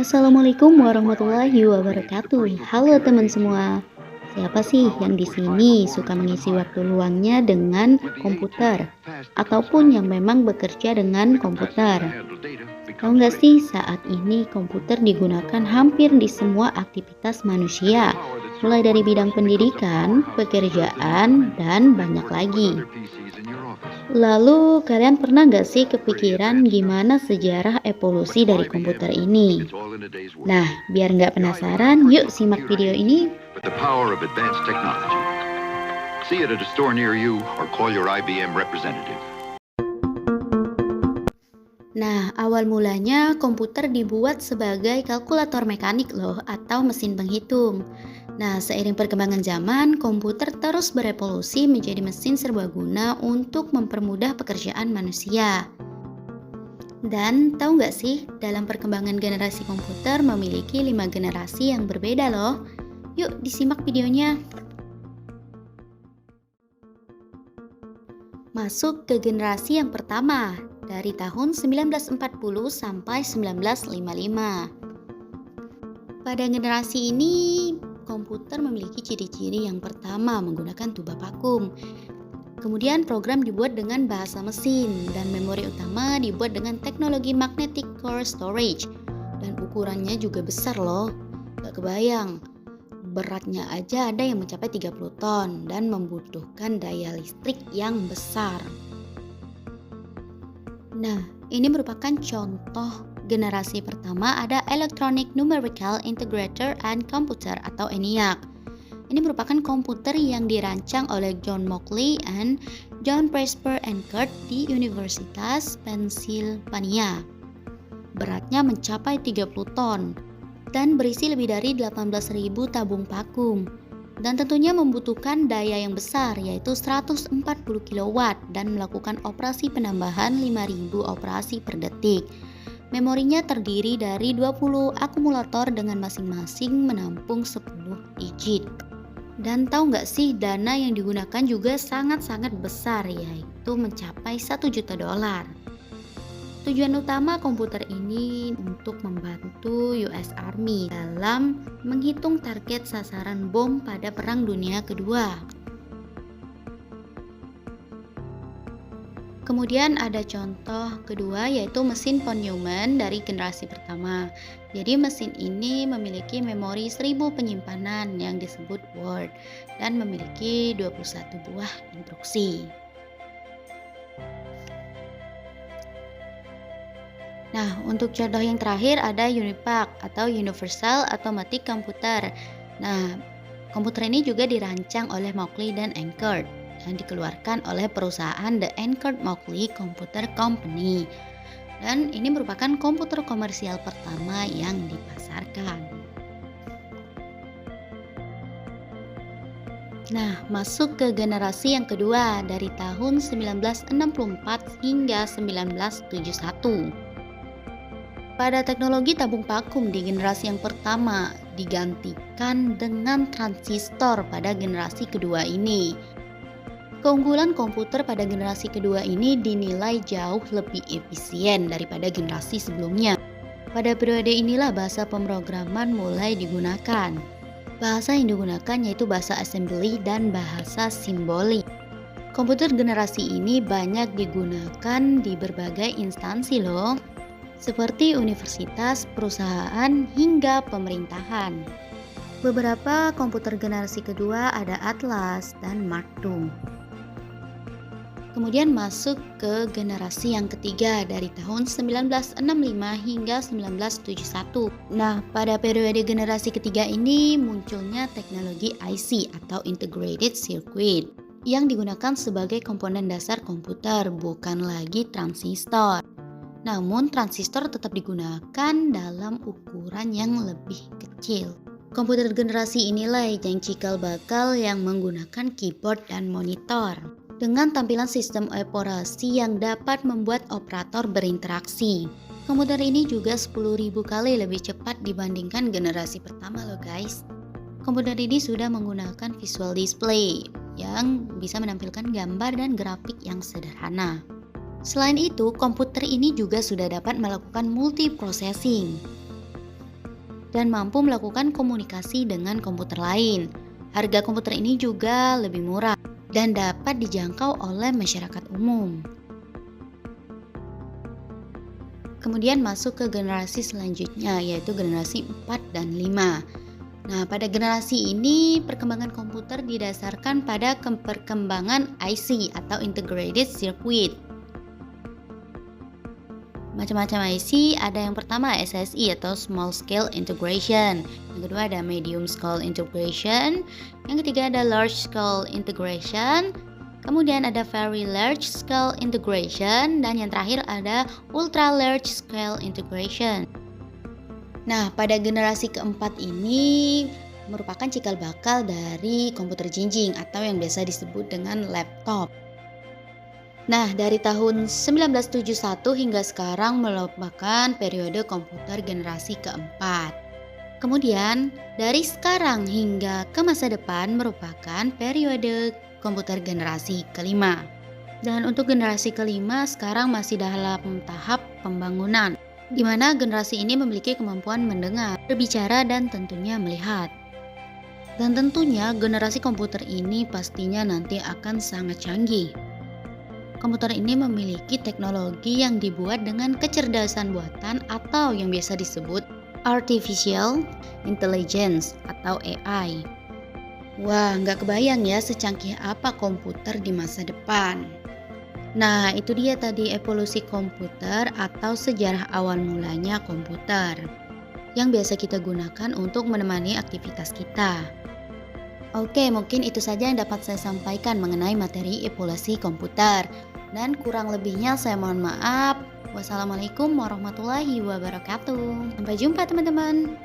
Assalamualaikum warahmatullahi wabarakatuh. Halo teman semua. Siapa sih yang di sini suka mengisi waktu luangnya dengan komputer ataupun yang memang bekerja dengan komputer? Tahu nggak sih saat ini komputer digunakan hampir di semua aktivitas manusia, mulai dari bidang pendidikan, pekerjaan, dan banyak lagi. Lalu kalian pernah nggak sih kepikiran gimana sejarah evolusi dari komputer ini? Nah, biar nggak penasaran, yuk simak video ini. With the power of advanced technology. See it at a store near you or call your IBM representative. Nah, awal mulanya komputer dibuat sebagai kalkulator mekanik loh atau mesin penghitung. Nah, seiring perkembangan zaman, komputer terus berevolusi menjadi mesin serbaguna untuk mempermudah pekerjaan manusia. Dan tahu nggak sih, dalam perkembangan generasi komputer memiliki 5 generasi yang berbeda loh. Yuk disimak videonya. Masuk ke generasi yang pertama, dari tahun 1940 sampai 1955. Pada generasi ini, komputer memiliki ciri-ciri yang pertama menggunakan tuba vakum. Kemudian program dibuat dengan bahasa mesin dan memori utama dibuat dengan teknologi magnetic core storage. Dan ukurannya juga besar loh, gak kebayang. Beratnya aja ada yang mencapai 30 ton dan membutuhkan daya listrik yang besar. Nah, ini merupakan contoh generasi pertama ada Electronic Numerical Integrator and Computer atau ENIAC. Ini merupakan komputer yang dirancang oleh John Mauchly and John Presper and Kurt di Universitas Pennsylvania. Beratnya mencapai 30 ton dan berisi lebih dari 18.000 tabung vakum. Dan tentunya membutuhkan daya yang besar yaitu 140 kW dan melakukan operasi penambahan 5.000 operasi per detik. Memorinya terdiri dari 20 akumulator dengan masing-masing menampung 10 digit. Dan tahu nggak sih, dana yang digunakan juga sangat-sangat besar yaitu mencapai $1 juta. Tujuan utama komputer ini untuk membantu US Army dalam menghitung target sasaran bom pada Perang Dunia Kedua. Kemudian ada contoh kedua yaitu mesin von Neumann dari generasi pertama. Jadi mesin ini memiliki memori 1000 penyimpanan yang disebut Word dan memiliki 21 buah instruksi. Nah, untuk contoh yang terakhir ada Unipac atau Universal Automatic Computer. Nah, komputer ini juga dirancang oleh Mauchly dan Enkert dan dikeluarkan oleh perusahaan The Enkert-Mauchly Computer Company. Dan ini merupakan komputer komersial pertama yang dipasarkan. Nah, masuk ke generasi yang kedua dari tahun 1964 hingga 1971. Pada teknologi tabung vakum di generasi yang pertama digantikan dengan transistor pada generasi kedua ini. Keunggulan komputer pada generasi kedua ini dinilai jauh lebih efisien daripada generasi sebelumnya. Pada periode inilah bahasa pemrograman mulai digunakan. Bahasa yang digunakan yaitu bahasa assembly dan bahasa simbolik. Komputer generasi ini banyak digunakan di berbagai instansi loh, seperti universitas, perusahaan, hingga pemerintahan. Beberapa komputer generasi kedua ada Atlas dan Mark II. Kemudian masuk ke generasi yang ketiga dari tahun 1965 hingga 1971. Nah, pada periode generasi ketiga ini munculnya teknologi IC atau Integrated Circuit yang digunakan sebagai komponen dasar komputer, bukan lagi transistor. Namun transistor tetap digunakan dalam ukuran yang lebih kecil. Komputer generasi inilah yang cikal bakal yang menggunakan keyboard dan monitor dengan tampilan sistem operasi yang dapat membuat operator berinteraksi. Komputer ini juga 10.000 kali lebih cepat dibandingkan generasi pertama loh guys. Komputer ini sudah menggunakan visual display yang bisa menampilkan gambar dan grafik yang sederhana. Selain itu, komputer ini juga sudah dapat melakukan multiprocessing. dan mampu melakukan komunikasi dengan komputer lain. Harga komputer ini juga lebih murah dan dapat dijangkau oleh masyarakat umum. Kemudian masuk ke generasi selanjutnya, yaitu generasi 4 dan 5. Nah, pada generasi ini perkembangan komputer didasarkan pada perkembangan IC atau Integrated Circuit. Macam-macam IC, ada yang pertama SSI atau Small Scale Integration, yang kedua ada Medium Scale Integration, yang ketiga ada Large Scale Integration, kemudian ada Very Large Scale Integration, dan yang terakhir ada Ultra Large Scale Integration. Nah, pada generasi keempat ini merupakan cikal bakal dari komputer jinjing atau yang biasa disebut dengan laptop. Nah, dari tahun 1971 hingga sekarang merupakan periode komputer generasi keempat. Kemudian, dari sekarang hingga ke masa depan merupakan periode komputer generasi kelima. Dan untuk generasi kelima sekarang masih dalam tahap pembangunan, di mana generasi ini memiliki kemampuan mendengar, berbicara, dan tentunya melihat. Dan tentunya generasi komputer ini pastinya nanti akan sangat canggih. Komputer ini memiliki teknologi yang dibuat dengan kecerdasan buatan atau yang biasa disebut Artificial Intelligence atau AI. Wah, nggak kebayang ya secanggih apa komputer di masa depan. Nah, itu dia tadi evolusi komputer atau sejarah awal mulanya komputer yang biasa kita gunakan untuk menemani aktivitas kita. Oke, mungkin itu saja yang dapat saya sampaikan mengenai materi evolusi komputer. Dan kurang lebihnya saya mohon maaf. Wassalamualaikum warahmatullahi wabarakatuh. Sampai jumpa teman-teman.